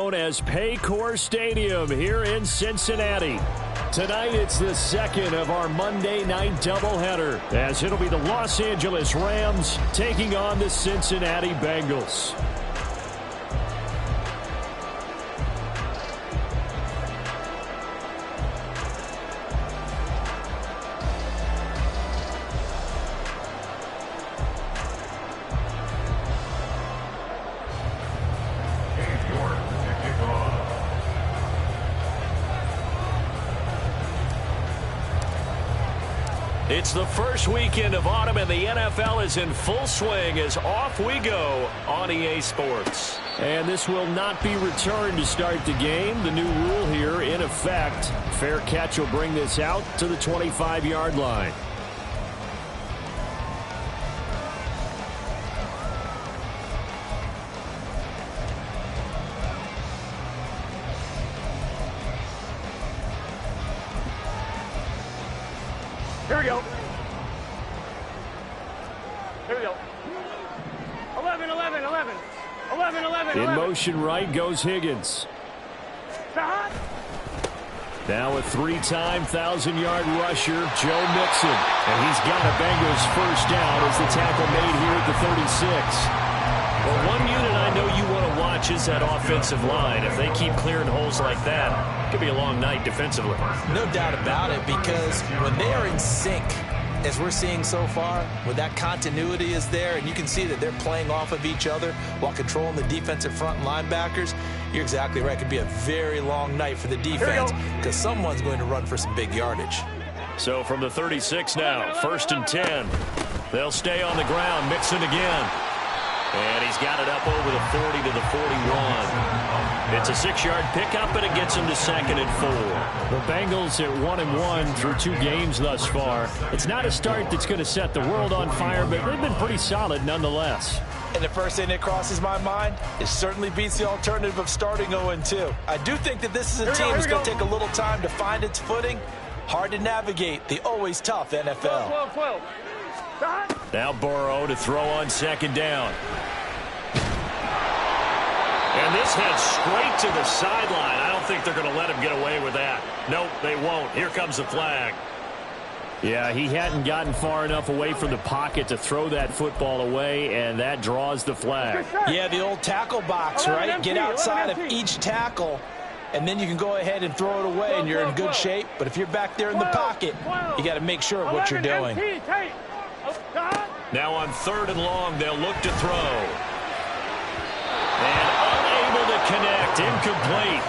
known as Paycor Stadium here in Cincinnati. Tonight, it's the second of our Monday night doubleheader, as it'll be the Los Angeles Rams taking on the Cincinnati Bengals. It's the first weekend of autumn, and the NFL is in full swing as off we go on EA Sports. And this will not be returned to start the game. The new rule here in effect. Fair catch will bring this out to the 25-yard line. Here we go. Here we go. 11, 11, 11. 11, 11, 11. In motion right goes Higgins. Now a three-time 1,000-yard rusher, Joe Mixon. And he's got a Bengals first down as the tackle made here at the 36. Well, one unit I know you want to watch is that offensive line. If they keep clearing holes like that, it could be a long night defensively. No doubt about it, because when they are in sync, as we're seeing so far, when that continuity is there, and you can see that they're playing off of each other while controlling the defensive front linebackers, you're exactly right. It could be a very long night for the defense because someone's going to run for some big yardage. So from the 36 now, 1st and 10. They'll stay on the ground, Mixon again. And he's got it up over the 40 to the 41. It's a 6-yard pickup, and it gets him to 2nd and 4. The Bengals at 1-1 through 2 games thus ffar. It's not a start that's going to set the world on fire, but they've been pretty solid nonetheless. And the first thing that crosses my mind, it certainly beats the alternative of starting 0-2. I do think that this is a team that's going to take a little time to find its footing. Hard to navigate the always tough NFL. 12. Now Burrow to throw on 2nd down. And this heads straight to the sideline. I don't think they're going to let him get away with that. Nope, they won't. Here comes the flag. Yeah, he hadn't gotten far enough away from the pocket to throw that football away, and that draws the flag. Yeah, the old tackle box, right? Get outside of each tackle, and then you can go ahead and throw it away, and you're in good shape. But if you're back there in the pocket, you got to make sure of what you're doing. Now on 3rd and long, they'll look to throw. And unable to connect, incomplete.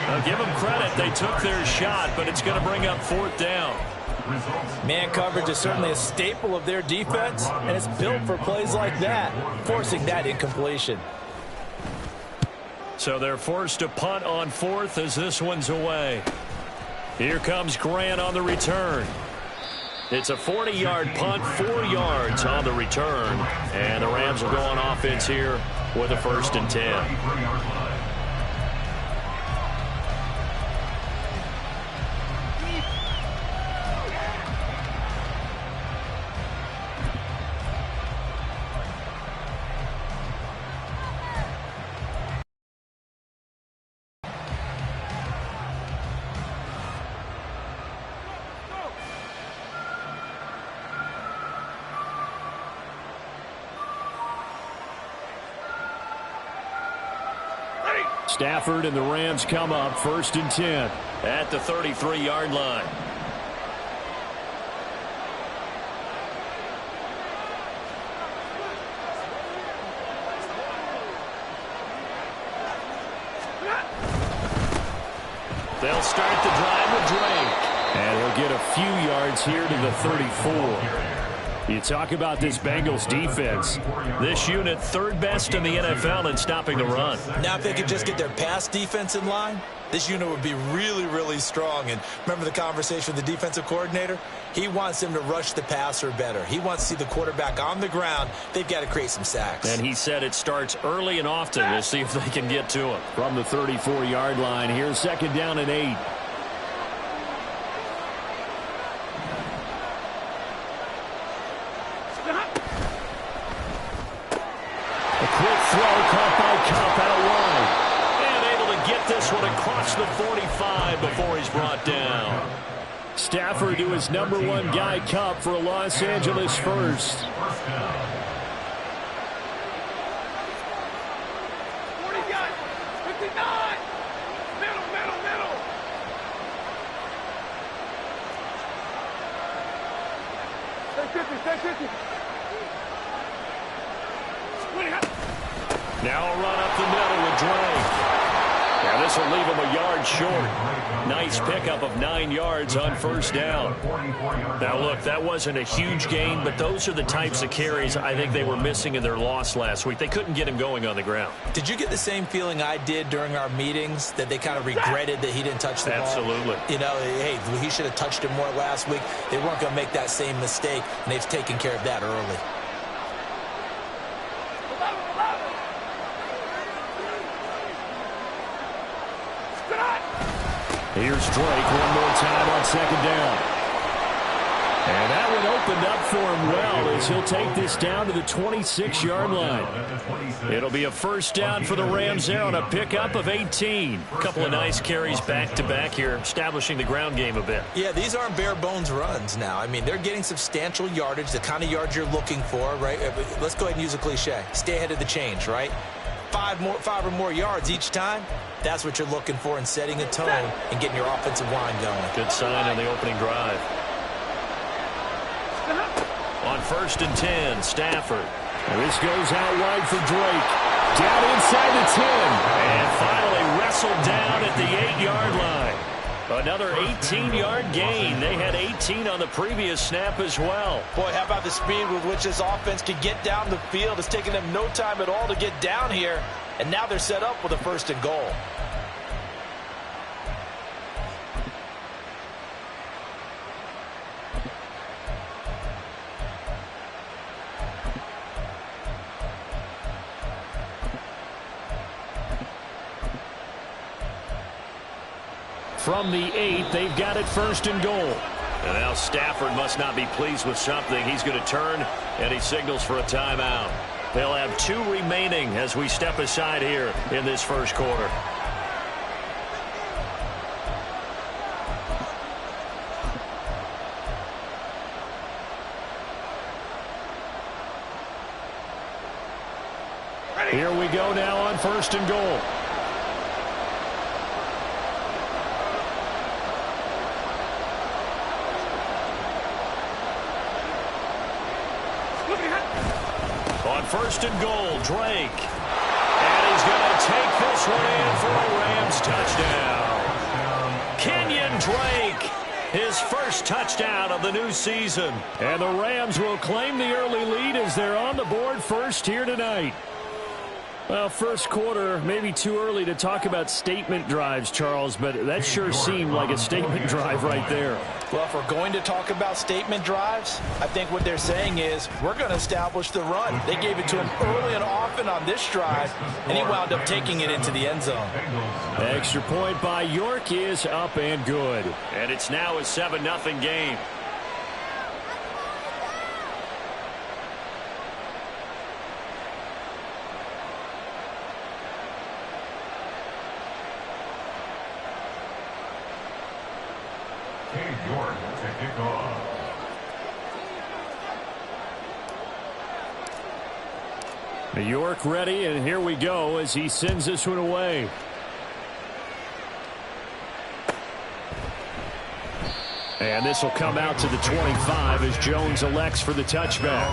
I'll give them credit. They took their shot, but it's going to bring up 4th down. Man coverage is certainly a staple of their defense, and it's built for plays like that, forcing that incompletion. So they're forced to punt on 4th as this one's away. Here comes Grant on the return. It's a 40-yard punt, 4 yards on the return. And the Rams will go on offense here with a 1st and 10. Stafford and the Rams come up 1st and 10. At the 33-yard line. They'll start the drive with Drake. And he'll get a few yards here to the 34. You talk about this Bengals defense. This unit 3rd best in the NFL in stopping the run. Now if they could just get their pass defense in line, this unit would be really, really strong. And remember the conversation with the defensive coordinator? He wants them to rush the passer better. He wants to see the quarterback on the ground. They've got to create some sacks. And he said it starts early and often. We'll see if they can get to him. From the 34-yard line, here's 2nd down and 8. A quick throw caught by Cup out wide. And able to this one across the 45 before he's brought down. Stafford to his #1 guy Cup for a Los Angeles first. 40 yards, 59. Middle. Stay 50. Now a run up the middle with Drake. Now this will leave him a yard short. Nice pickup of 9 yards on first down. Now look, that wasn't a huge gain, but those are the types of carries I think they were missing in their loss last week. They couldn't get him going on the ground. Did you get the same feeling I did during our meetings, that they kind of regretted that he didn't touch the ball? Absolutely. You know, hey, he should have touched it more last week. They weren't going to make that same mistake, and they've taken care of that early. Here's Drake one more time on second down. And that one opened up for him well as he'll take this down to the 26-yard line. It'll be a first down for the Rams there on a pickup of 18. A couple of nice carries back-to-back here, establishing the ground game a bit. Yeah, these aren't bare-bones runs now. I mean, they're getting substantial yardage, the kind of yards you're looking for, right? Let's go ahead and use a cliche. Stay ahead of the change, right? 5 or more yards each time. That's what you're looking for in setting a tone and getting your offensive line going. Good sign on the opening drive. On 1st and 10, Stafford. And this goes out wide for Drake. Down inside the 10. And finally wrestled down at the 8-yard line. Another 18-yard gain. They had 18 on the previous snap as well. Boy, how about the speed with which this offense could get down the field? It's taken them no time at all to get down here. And now they're set up with a 1st and goal. From the 8, they've got it 1st and goal. And now Stafford must not be pleased with something. He's going to turn, and he signals for a timeout. They'll have 2 remaining as we step aside here in this first quarter. Here we go now on 1st and goal. On 1st and goal, Drake. And he's going to take this one in for a Rams touchdown. Kenyon Drake, his first touchdown of the new season. And the Rams will claim the early lead as they're on the board first here tonight. Well, first quarter, maybe too early to talk about statement drives, Charles, but that sure seemed like a statement drive right there. Well, if we're going to talk about statement drives, I think what they're saying is we're going to establish the run. They gave it to him early and often on this drive, and he wound up taking it into the end zone. Extra point by York is up and good. And it's now a 7-0 game. York to kick off. York ready, and here we go as he sends this one away. And this will come out to the 25 as Jones elects for the touchback.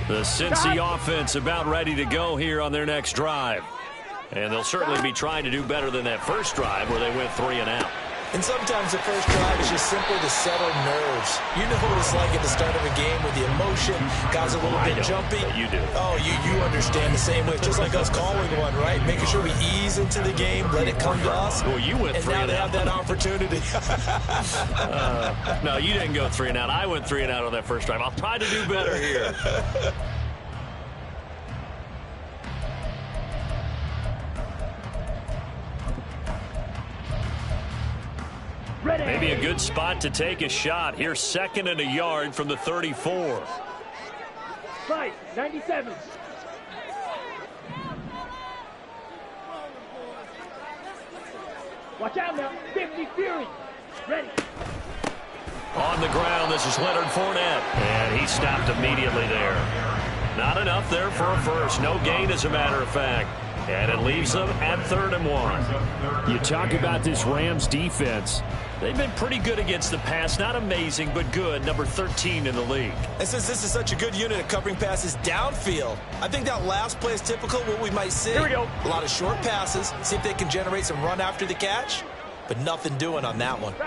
The Cincy offense about ready to go here on their next drive. And they'll certainly be trying to do better than that first drive where they went 3 and out. And sometimes the first drive is just simply to settle nerves. You know what it's like at the start of a game with the emotion, guys a little bit jumpy. You do. Oh, you understand the same way. Just like us calling one, right? Making sure we ease into the game, let it come to us. Well, you went 3 and out. And now they have that opportunity. No, you didn't go 3 and out. I went 3 and out on that first drive. I'll try to do better here. Maybe a good spot to take a shot. Here's 2nd and a yard from the 34. Fight, 97. Watch out now, 50 Fury. Ready. On the ground, this is Leonard Fournette. And he stopped immediately there. Not enough there for a first. No gain, as a matter of fact. And it leaves them at 3rd and 1. You talk about this Rams defense. They've been pretty good against the pass. Not amazing, but good. Number 13 in the league. And since this is such a good unit at covering passes downfield, I think that last play is typical of what we might see. Here we go. A lot of short passes. See if they can generate some run after the catch. But nothing doing on that one. And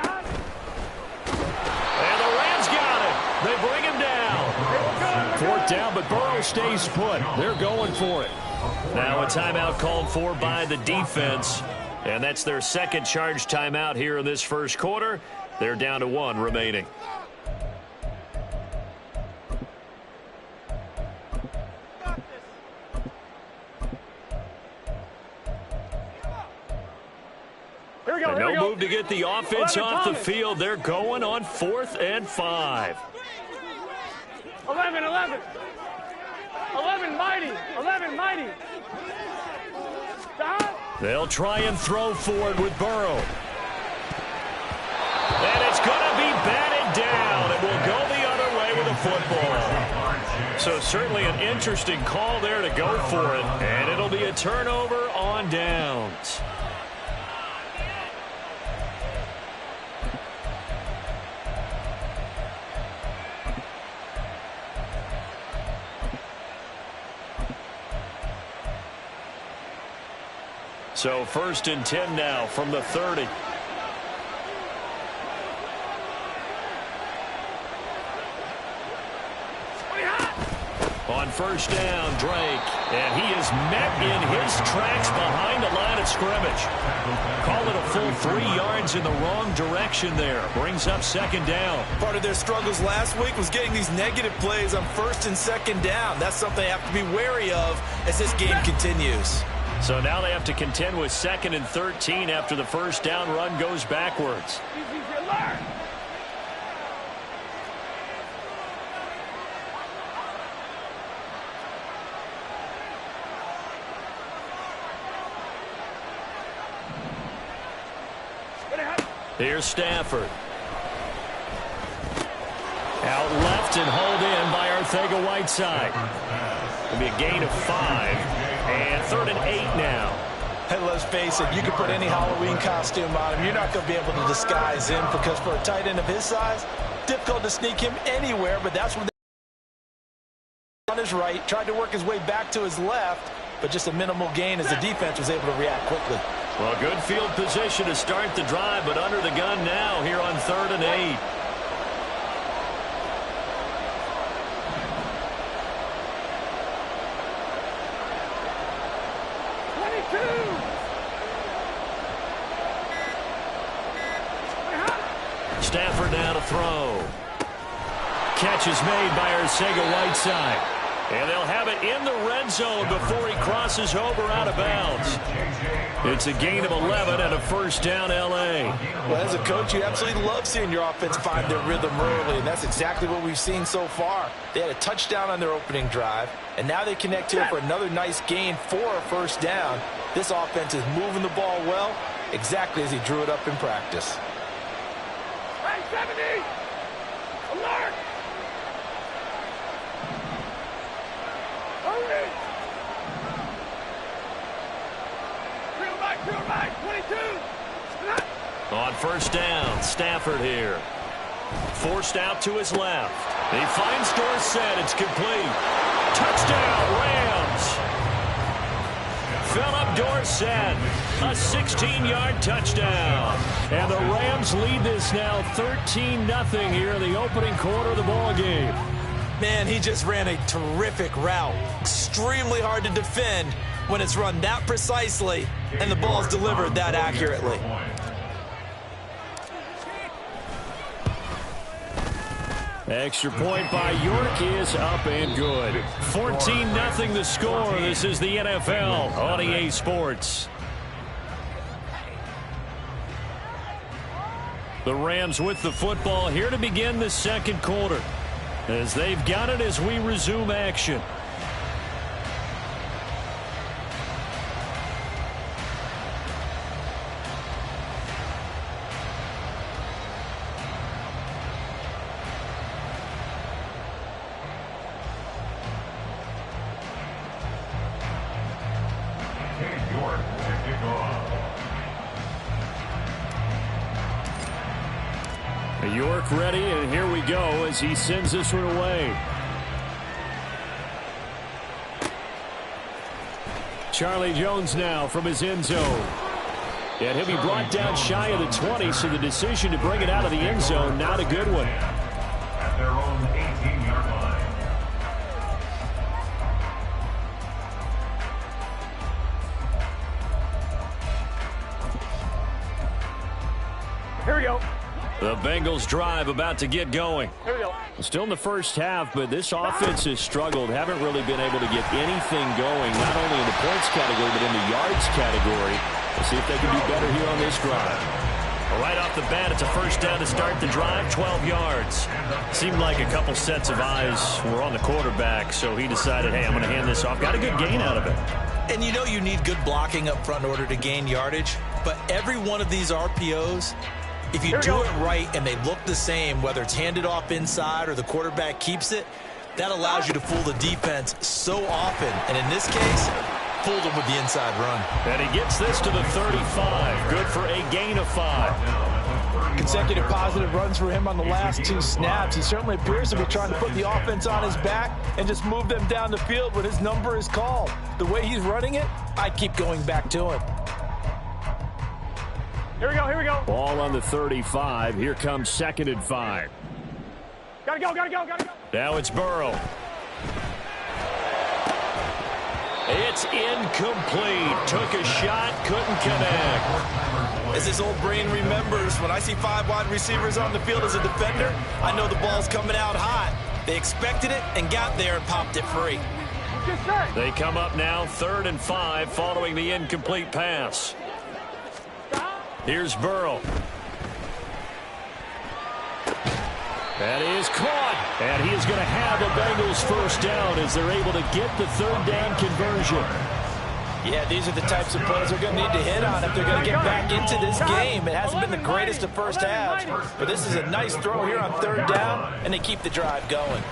the Rams got it. They bring him down. 4th down, but Burrow stays put. They're going for it. Now a timeout called for by the defense. And that's their 2nd charge timeout here in this first quarter. They're down to 1 remaining. Here we go, And here we no go. move to get the offense off the field. They're going on 4th and 5. 11, 11. 11, mighty. 11, mighty. Stop. They'll try and throw for it with Burrow. And it's going to be batted down. It will go the other way with a football. So certainly an interesting call there to go for it. And it'll be a turnover on downs. So 1st and 10 now from the 30. On 1st down, Drake. And he is met in his tracks behind the line of scrimmage. Call it a full 3 yards in the wrong direction there. Brings up 2nd down. Part of their struggles last week was getting these negative plays on 1st and 2nd down. That's something they have to be wary of as this game continues. So now they have to contend with 2nd and 13 after the 1st down run goes backwards. Easy, alert. Here's Stafford. Out left and hauled in by Arcega-Whiteside. It'll be a gain of 5. And 3rd and 8 now. Hey, let's face it, you can put any Halloween costume on him. You're not going to be able to disguise him because for a tight end of his size, difficult to sneak him anywhere, but that's when on his right, tried to work his way back to his left, but just a minimal gain as the defense was able to react quickly. Well, good field position to start the drive, but under the gun now here on 3rd and 8. Stafford now to throw. Catch is made by Arcega-Whiteside. And they'll have it in the red zone before he crosses over out of bounds. It's a gain of 11 and a 1st down L.A. Well, as a coach, you absolutely love seeing your offense find their rhythm early, and that's exactly what we've seen so far. They had a touchdown on their opening drive, and now they connect here for another nice gain for a 1st down. This offense is moving the ball well, exactly as he drew it up in practice. 70. Alert. Hurry. Real right, 22. On 1st down, Stafford here. Forced out to his left. He finds Dorsett. It's complete. Touchdown, Rams. Philip Dorsett, a 16-yard touchdown. And the Rams lead this now 13-0 here in the opening quarter of the ball game. Man, he just ran a terrific route. Extremely hard to defend when it's run that precisely and the ball's delivered that accurately. Extra point by York is up and good. 14-0 the score. This is the NFL on EA Sports. The Rams with the football here to begin the second quarter, as they've got it as we resume action. York ready, and here we go as he sends this one away. Charlie Jones now from his end zone. And he'll be brought down shy of the 20, so the decision to bring it out of the end zone, not a good one. At their own 18-yard line. Here we go. The Bengals drive about to get going. Here we go. Still in the first half, but this offense has struggled. Haven't really been able to get anything going, not only in the points category, but in the yards category. We'll see if they can do better here on this drive. Right off the bat, it's a first down to start the drive, 12 yards. Seemed like a couple sets of eyes were on the quarterback, so he decided, hey, I'm going to hand this off. Got a good gain out of it. And you know you need good blocking up front in order to gain yardage, but every one of these RPOs, if you do it right and they look the same, whether it's handed off inside or the quarterback keeps it, that allows you to fool the defense so often. And in this case, fooled them with the inside run. And he gets this to the 35. Good for a gain of 5. Consecutive positive runs for him on the last 2 snaps. He certainly appears to be trying to put the offense on his back and just move them down the field when his number is called. The way he's running it, I'd keep going back to him. Here we go, here we go. Ball on the 35. Here comes 2nd and 5. Gotta go, gotta go, gotta go. Now it's Burrow. It's incomplete. Took a shot, couldn't connect. As his old brain remembers, when I see 5 wide receivers on the field as a defender, I know the ball's coming out hot. They expected it and got there and popped it free. They come up now 3rd and 5 following the incomplete pass. Here's Burrow. That is caught. And he is going to have a Bengals first down as they're able to get the 3rd down conversion. Yeah, these are the types of plays they're going to need to hit on if they're going to get back into this game. It hasn't been the greatest of first halves, but this is a nice throw here on 3rd down, and they keep the drive going.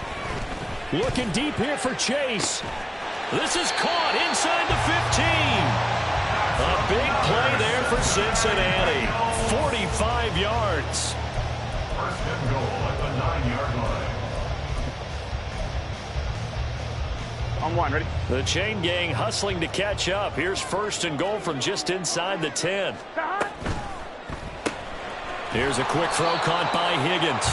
Looking deep here for Chase. This is caught inside the 15. A big play there for Cincinnati. 45 yards. First and goal at the 9-yard line. On 1, ready? The chain gang hustling to catch up. Here's 1st and goal from just inside the 10. Here's a quick throw caught by Higgins.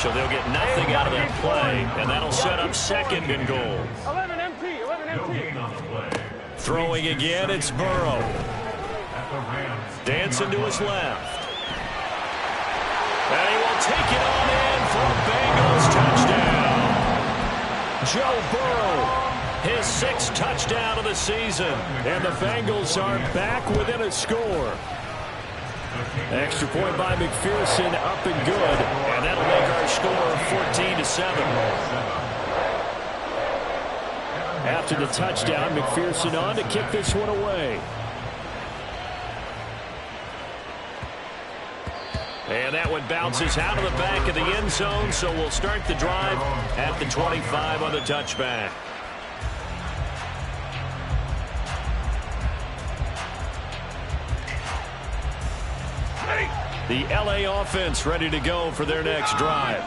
So they'll get nothing out of that play, and that'll set up 2nd and goal. 11 MT, 11 MT. On the play. Throwing again, it's Burrow. At the Rams. Dancing to his left. And he will take it on in for a Bengals touchdown. Joe Burrow, his 6th touchdown of the season. And the Bengals are back within a score. Extra point by McPherson, up and good. And that'll make our score 14-7. After the touchdown, McPherson on to kick this one away. And that one bounces out of the back of the end zone, so we'll start the drive at the 25 on the touchback. The LA offense ready to go for their next drive.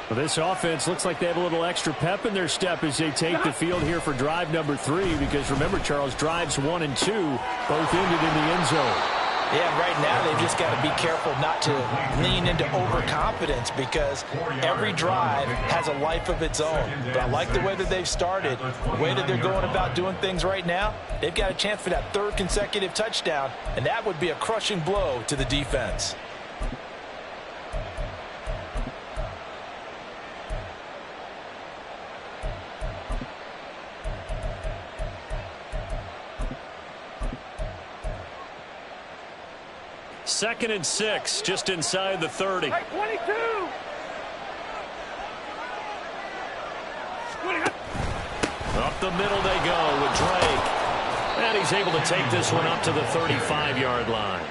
Well, this offense looks like they have a little extra pep in their step as they take the field here for drive number 3, because remember, Charles, drives 1 and 2 both ended in the end zone. Yeah, right now they've just got to be careful not to lean into overconfidence, because every drive has a life of its own. But I like the way that they've started, the way that they're going about doing things right now. They've got a chance for that 3rd consecutive touchdown, and that would be a crushing blow to the defense. 2nd and 6, just inside the 30. Hey, 22. Up the middle they go with Drake. And he's able to take this one up to the 35-yard line.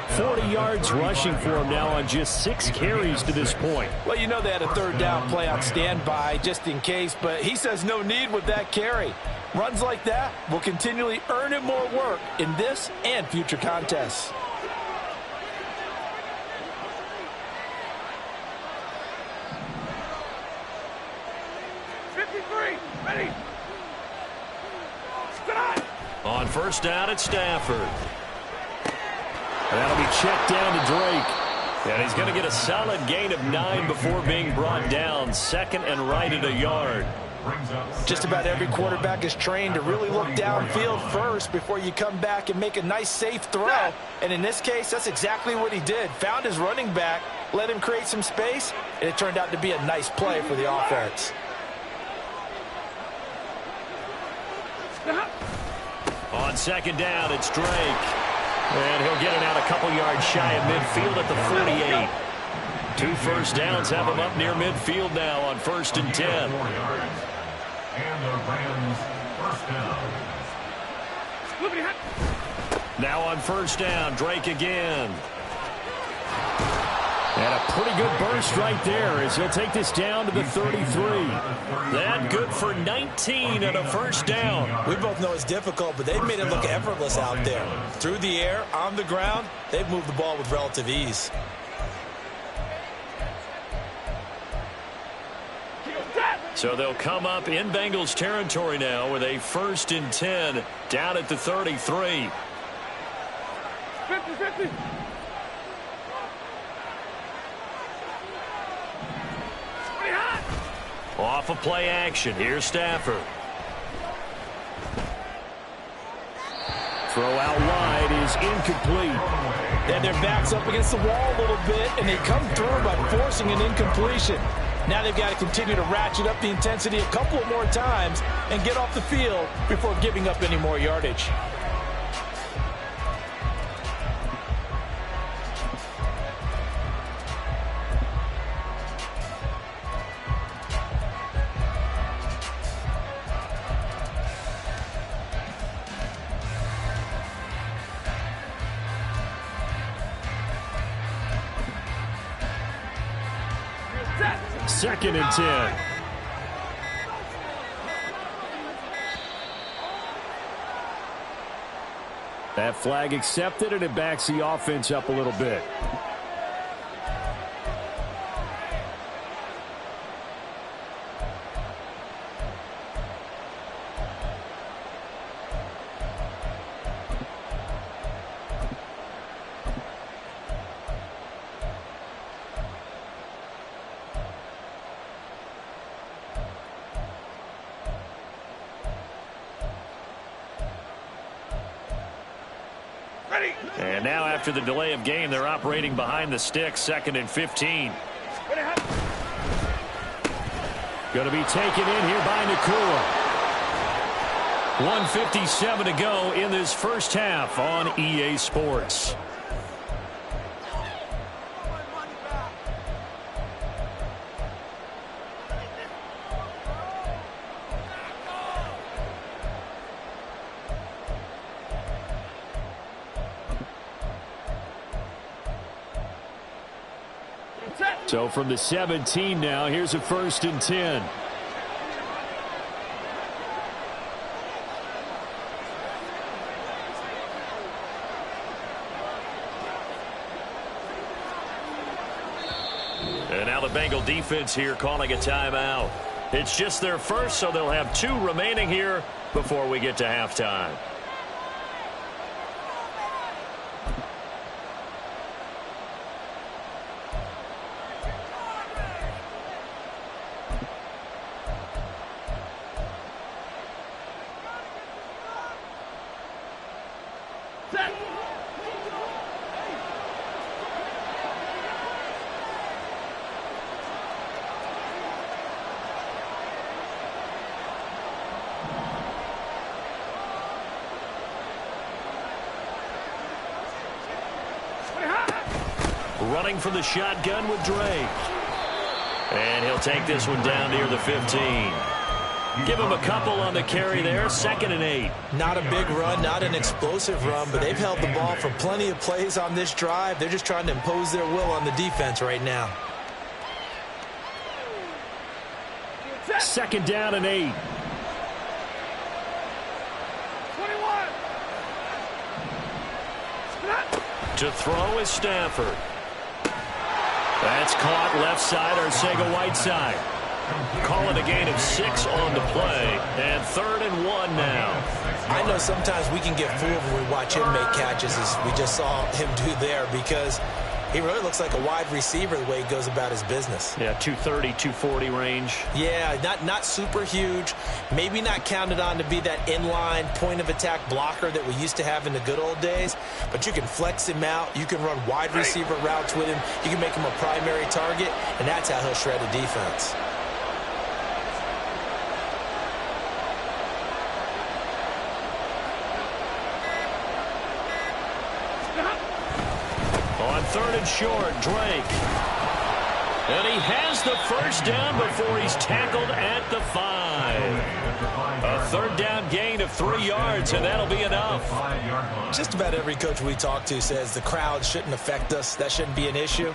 40 yards rushing for him now on just 6 carries to this point. Well, you know they had a 3rd down play on standby just in case, but he says no need with that carry. Runs like that will continually earn him more work in this and future contests. Ready. On 1st down, it's Stafford. That'll be checked down to Drake. And he's going to get a solid gain of 9 before being brought down. 2nd and right at a yard. Just about every quarterback is trained to really look downfield first before you come back and make a nice, safe throw. And in this case, that's exactly what he did. Found his running back, let him create some space, and it turned out to be a nice play for the offense. On 2nd down, it's Drake. And he'll get it out a couple yards shy of midfield at the 48. 2 first downs have him up near midfield now on 1st and 10. And the Rams first down. Now on 1st down, Drake again. And a pretty good burst right there as he'll take this down to the 33. That good for 19 and a 1st down. We both know it's difficult, but they've made it look effortless out there. Through the air, on the ground, they've moved the ball with relative ease. So they'll come up in Bengals territory now with a 1st and 10 down at the 33. 50-50. Off of play action. Here's Stafford. Throw out wide is incomplete. And their backs up against the wall a little bit, and they come through by forcing an incompletion. Now they've got to continue to ratchet up the intensity a couple of more times and get off the field before giving up any more yardage. Second and 10. That flag accepted, and it backs the offense up a little bit. And now after the delay of game, they're operating behind the sticks, 2nd and 15. Going to be taken in here by Nakua. 1:57 to go in this first half on EA Sports. So from the 17 now, here's a 1st and 10. And now the Bengal defense here calling a timeout. It's just their first, so they'll have 2 remaining here before we get to halftime. running from the shotgun with Drake. And he'll take this one down near the 15. Give him a couple on the carry there, 2nd and 8. Not a big run, not an explosive run, but they've held the ball for plenty of plays on this drive. They're just trying to impose their will on the defense right now. 2nd down and 8. 21. To throw is Stafford. That's caught left side, Arcega-Whiteside. Call it a gain of 6 on the play, and 3rd and 1 now. I know sometimes we can get fooled when we watch him make catches, as we just saw him do there, because he really looks like a wide receiver the way he goes about his business. Yeah, 230, 240 range. Yeah, not super huge. Maybe not counted on to be that inline point-of-attack blocker that we used to have in the good old days, but you can flex him out. You can run wide receiver routes with him. You can make him a primary target, and that's how he'll shred a defense. On 3rd and short, Drake. And he has the first down before he's tackled at the 5. A 3rd down gain of 3 yards, and that'll be enough. Just about every coach we talk to says the crowd shouldn't affect us. That shouldn't be an issue.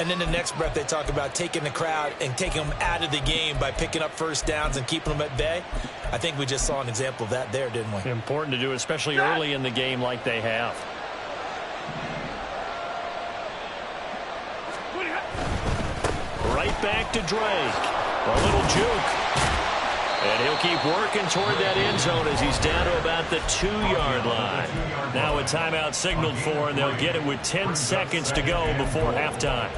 And then the next breath they talk about taking the crowd and taking them out of the game by picking up first downs and keeping them at bay. I think we just saw an example of that there, didn't we? Important to do, especially early in the game like they have. Right back to Drake. A little juke. And he'll keep working toward that end zone as he's down to about the 2-yard line. Now a timeout signaled for, and they'll get it with 10 seconds to go before halftime.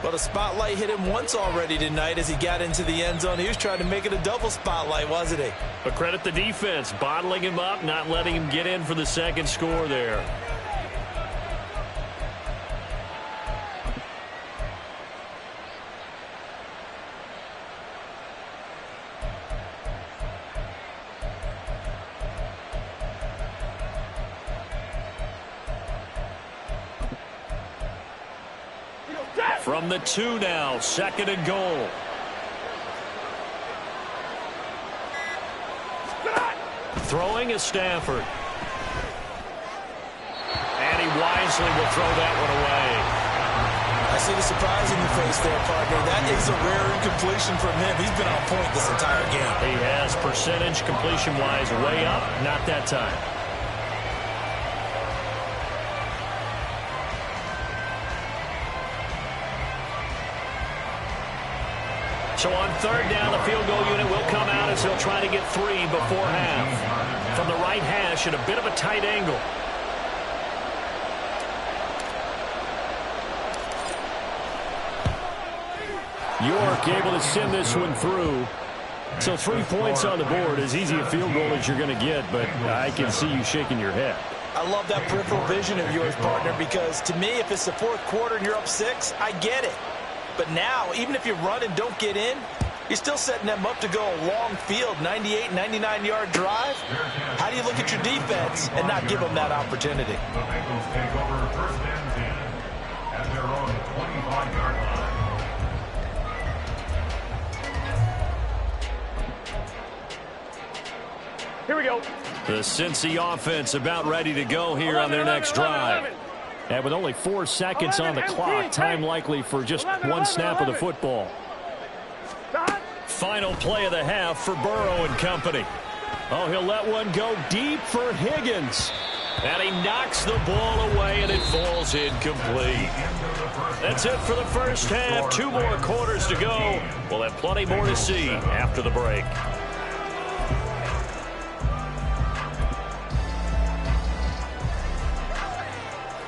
Well, the spotlight hit him once already tonight as he got into the end zone. He was trying to make it a double spotlight, wasn't he? But credit the defense, bottling him up, not letting him get in for the second score there. From the 2 now, 2nd and goal. Throwing is Stafford. And he wisely will throw that one away. I see the surprise in your face there, partner. That is a rare incompletion from him. He's been on point this entire game. He has percentage completion-wise way up, not that time. So on 3rd down, the field goal unit will come out as he'll try to get 3 before half. From the right hash at a bit of a tight angle. York able to send this one through. So 3 points on the board, as easy a field goal as you're going to get, but I can see you shaking your head. I love that peripheral vision of yours, partner, because to me, if it's the 4th quarter and you're up 6, I get it. But now, even if you run and don't get in, you're still setting them up to go a long field, 98, 99-yard drive. How do you look at your defense and not give them that opportunity? The Bengals take over 1st and 10 at their own 25-yard line. Here we go. The Cincy offense about ready to go here on their next drive. And with only 4 seconds on the clock, time likely for just 1 snap of the football. Final play of the half for Burrow and company. Oh, he'll let one go deep for Higgins. And he knocks the ball away, and it falls incomplete. That's it for the first half. 2 more quarters to go. We'll have plenty more to see after the break.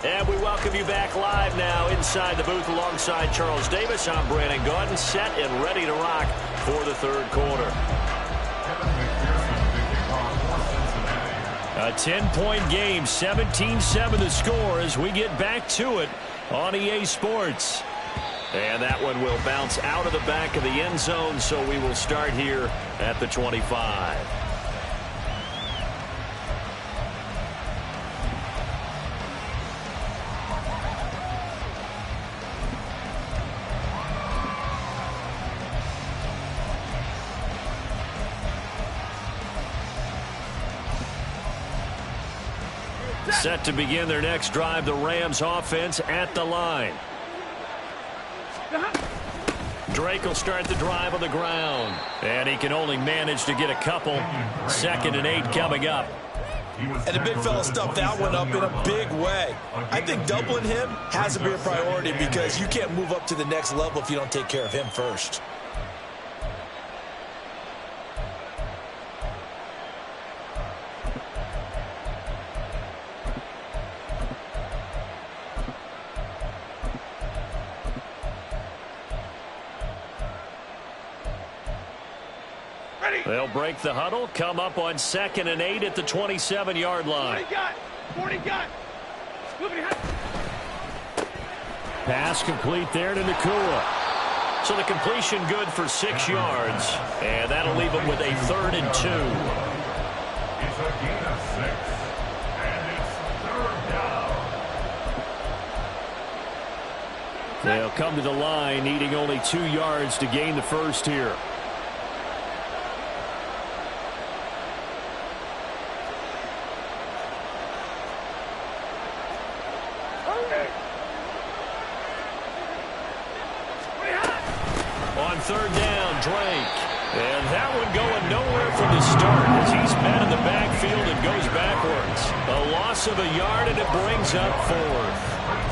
And we welcome you back live now inside the booth alongside Charles Davis. I'm Brandon Gaudin, set and ready to rock for the 3rd quarter. A 10-point game, 17-7 the score as we get back to it on EA Sports. And that one will bounce out of the back of the end zone, so we will start here at the 25. Set to begin their next drive, the Rams offense at the line. Drake will start the drive on the ground. And he can only manage to get a couple. 2nd and 8 coming up. And the big fella stuffed that one up in a big way. I think doubling him has to be a priority because you can't move up to the next level if you don't take care of him first. They'll break the huddle, come up on 2nd and 8 at the 27-yard line. 40 got. Pass complete there to Nakua. So the completion good for 6 yards. And that'll leave them with a 3rd and 2. It's a gain of 6. And it's 3rd down. They'll come to the line, needing only 2 yards to gain the first here. On 3rd down, Drake. And that one going nowhere from the start as he's met in the backfield and goes backwards. A loss of a yard, and it brings up 4th.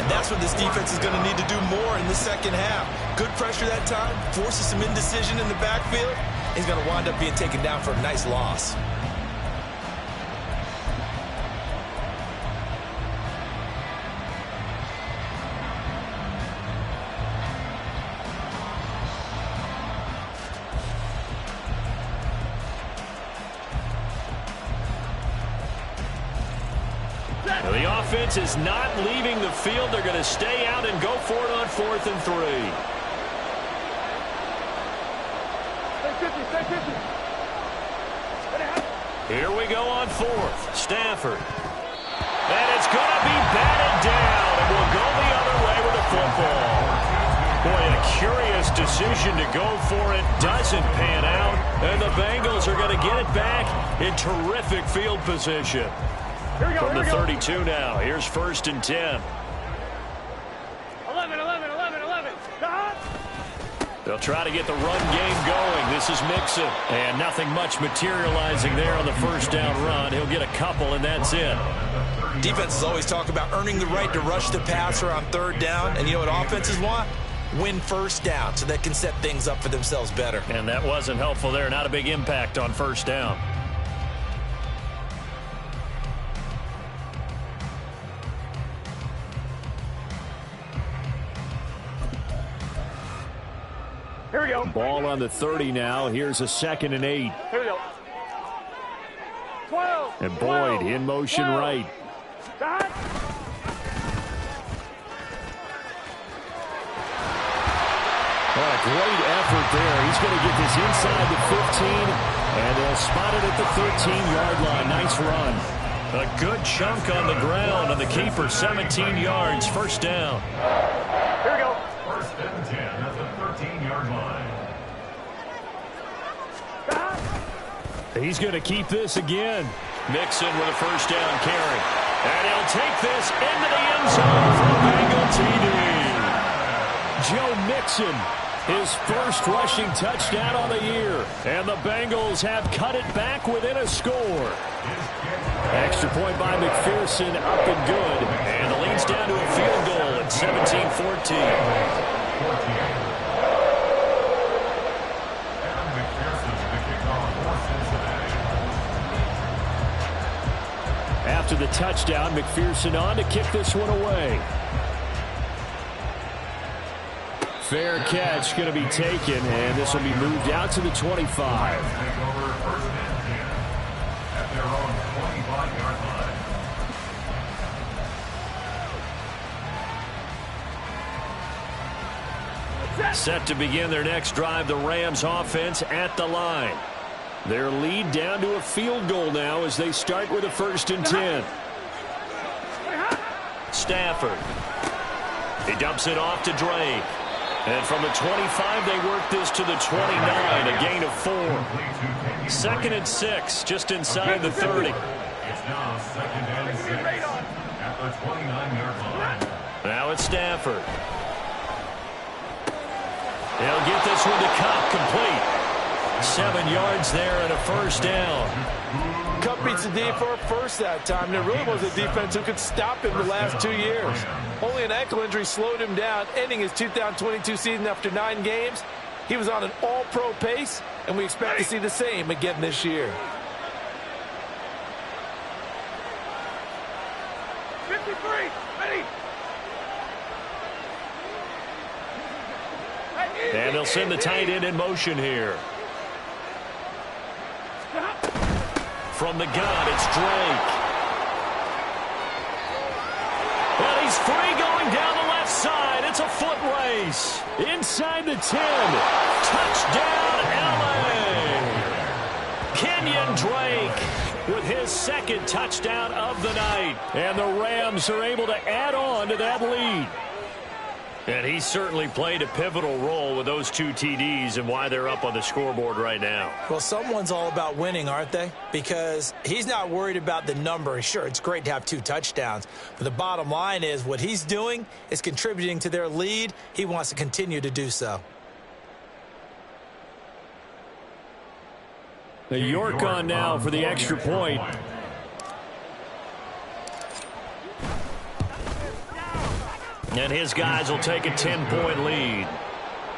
And that's what this defense is going to need to do more in the second half. Good pressure that time, forces some indecision in the backfield. He's going to wind up being taken down for a nice loss. The offense is not leaving the field. They're going to stay out and go for it on 4th and 3. Here we go on 4th. Stafford. And it's going to be batted down, and we'll go the other way with the football. Boy, a curious decision to go for it. Doesn't pan out, and the Bengals are going to get it back in terrific field position. From the 32 now, here's 1st and 10. 11. They'll try to get the run game going. This is Mixon. And nothing much materializing there on the 1st down run. He'll get a couple, and that's it. Defenses always talk about earning the right to rush the passer on 3rd down. And you know what offenses want? Win 1st down so they can set things up for themselves better. And that wasn't helpful there. Not a big impact on 1st down. Here we go. Ball on the 30 now. Here's a 2nd and 8. Here we go. 12. And Boyd in motion 12. right. What a great effort there. He's going to get this inside the 15, and they'll spot it at the 13-yard line. Nice run. A good chunk on the ground, and the keeper 17 yards. 1st down. Here we go. 1st and 10 at the 13-yard line. He's going to keep this again. Mixon with a 1st down carry. And he'll take this into the end zone for a Bengal TD. Joe Mixon, his 1st rushing touchdown on the year. And the Bengals have cut it back within a score. Extra point by McPherson, up and good. And the lead's down to a field goal at 17-14. After the touchdown, McPherson on to kick this one away. Fair catch going to be taken, and this will be moved out to the 25. Set to begin their next drive, the Rams offense at the line. Their lead down to a field goal now as they start with a 1st and 10. Stafford. He dumps it off to Drake. And from the 25, they work this to the 29, a gain of 4. 2nd and 6, just inside the 30. It's now 2nd and 6. the 29-yard line. Now it's Stafford. He'll get this one to Cup, complete. 7 yards there and a first down. Cup beats the D for a first that time. There really was a defense who could stop him the last 2 years. Only an ankle injury slowed him down, ending his 2022 season after 9 games. He was on an all-pro pace, and we expect to see the same again this year. 53, ready. And they'll send the tight end in motion here. From the gun, it's Drake. And he's free going down the left side. It's a foot race. Inside the 10. Touchdown, LA. Kenyon Drake with his second touchdown of the night. And the Rams are able to add on to that lead. And he certainly played a pivotal role with those 2 TDs and why they're up on the scoreboard right now. Well, someone's all about winning, aren't they? Because he's not worried about the number. Sure, it's great to have 2 touchdowns. But the bottom line is what he's doing is contributing to their lead. He wants to continue to do so. The York on now for the extra point. And his guys will take a 10-point lead.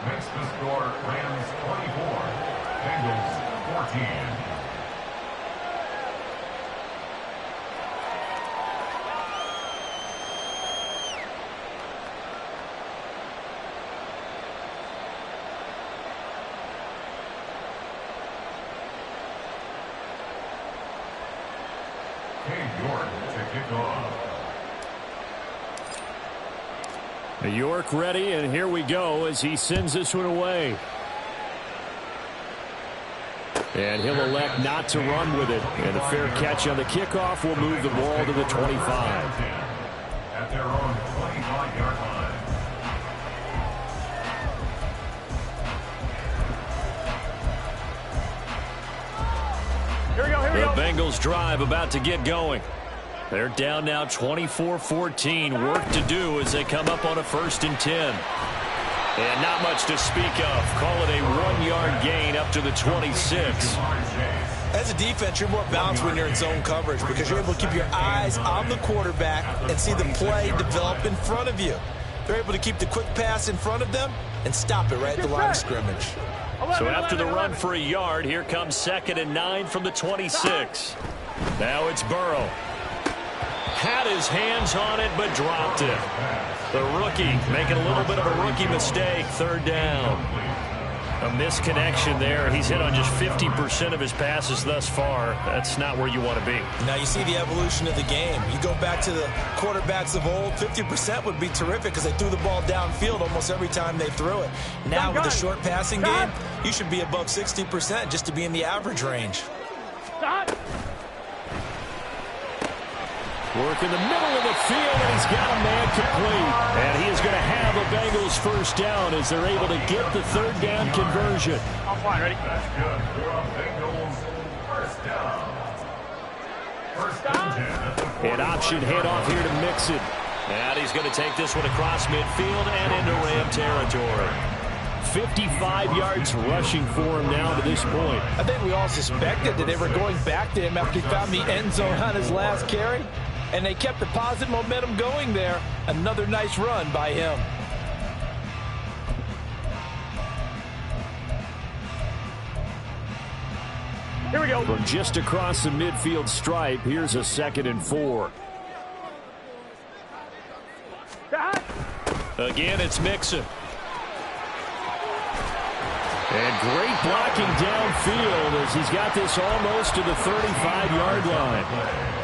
Makes the score Rams 24, Bengals 14. York to kick off. York ready, and here we go as he sends this one away. And he'll elect not to run with it. And a fair catch on the kickoff will move the ball to the 25. At their own 25-yard line. Here we go, here we go. The Bengals drive about to get going. They're down now 24-14. Work to do as they come up on a 1st and 10. And not much to speak of. Call it a 1-yard gain up to the 26. As a defense, you're more balanced when you're in zone coverage because you're able to keep your eyes on the quarterback and see the play develop in front of you. They're able to keep the quick pass in front of them and stop it right at the line of scrimmage. So after the run for a yard, here comes 2nd and 9 from the 26. Now it's Burrow. Had his hands on it, but dropped it. The rookie making a little bit of a rookie mistake. 3rd down. A misconnection there. He's hit on just 50% of his passes thus far. That's not where you want to be. Now you see the evolution of the game. You go back to the quarterbacks of old, 50% would be terrific because they threw the ball downfield almost every time they threw it. Now with the short passing game, you should be above 60% just to be in the average range. Stop. Work in the middle of the field, and he's got a man complete. And he is going to have a Bengals 1st down as they're able to get the 3rd down conversion. I'm fine, ready? That's good for a Bengals 1st down. 1st and 10 at the 40. An option handoff here to Mixon. And he's going to take this one across midfield and into Ram territory. 55 yards rushing for him now to this point. I think we all suspected that they were going back to him after he found the end zone on his last carry. And they kept the positive momentum going there. Another nice run by him. Here we go. From just across the midfield stripe, here's a 2nd and 4. Again, it's Mixon. And great blocking downfield as he's got this almost to the 35-yard line.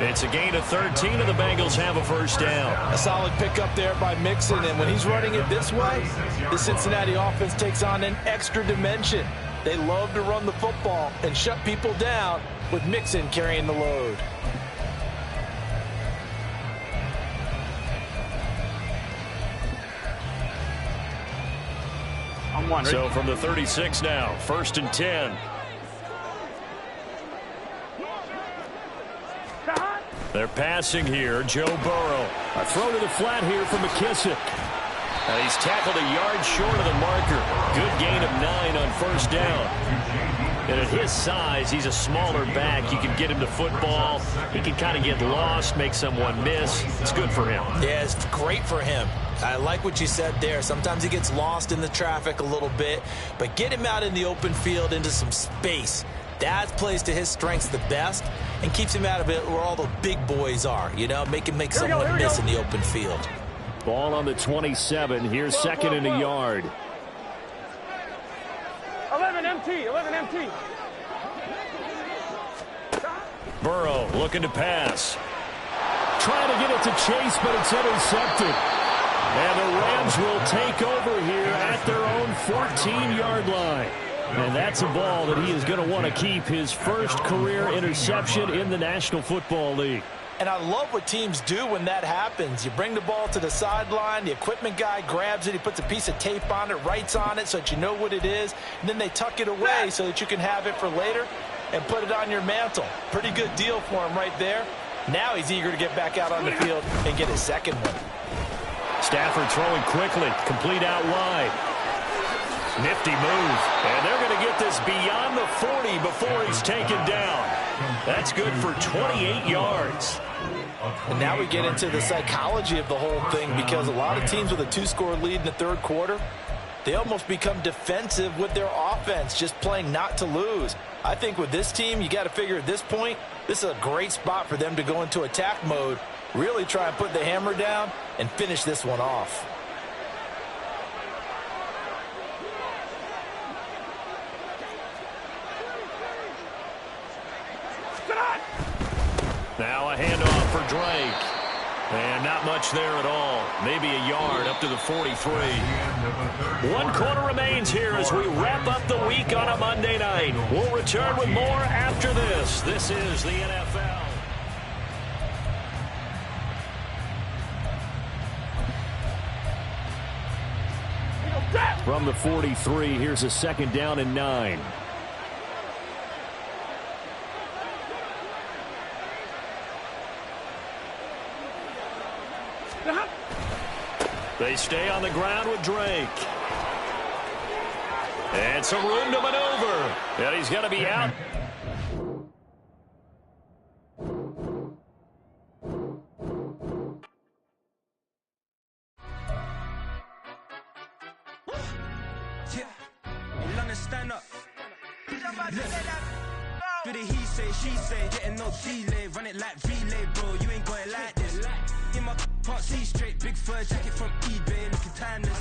It's a gain of 13, and the Bengals have a 1st down. A solid pickup there by Mixon, and when he's running it this way, the Cincinnati offense takes on an extra dimension. They love to run the football and shut people down with Mixon carrying the load. So from the 36 now, 1st and 10. They're passing here. Joe Burrow. A throw to the flat here from McKissick. And he's tackled a yard short of the marker. Good gain of 9 on first down. And at his size, he's a smaller back. You can get him the football. He can kind of get lost, make someone miss. It's good for him. Yeah, it's great for him. I like what you said there. Sometimes he gets lost in the traffic a little bit, but get him out in the open field into some space. That plays to his strengths the best and keeps him out of it where all the big boys are. You know, make him make someone miss in the open field. Ball on the 27. Here's second and a yard. 11 MT, 11 MT. Burrow looking to pass. Trying to get it to Chase, but it's intercepted. And the Rams will take over here at their own 14-yard line. And that's a ball that he is going to want to keep, his first career interception in the National Football League. And I love what teams do when that happens. You bring the ball to the sideline, the equipment guy grabs it, he puts a piece of tape on it, writes on it so that you know what it is, and then they tuck it away so that you can have it for later and put it on your mantle. Pretty good deal for him right there. Now he's eager to get back out on the field and get his second one. Stafford throwing quickly, complete out wide. Nifty move, and they're going to get this beyond the 40 before he's taken down. That's good for 28 yards. And now we get into the psychology of the whole thing, because a lot of teams with a 2-score lead in the third quarter, they almost become defensive with their offense, just playing not to lose. I think with this team, you got to figure at this point, this is a great spot for them to go into attack mode, really try and put the hammer down and finish this one off. Now a handoff for Drake. And not much there at all. Maybe a yard up to the 43. 1 quarter remains here as we wrap up the week on a Monday night. We'll return with more after this. This is the NFL. From the 43, here's a second down and 9. They stay on the ground with Drake. And some room to maneuver. And he's going to be out. Stand up. Do the he say, she say, getting no delay, run it like relay, bro. You ain't got it like this. In my can't see straight, big fur jacket.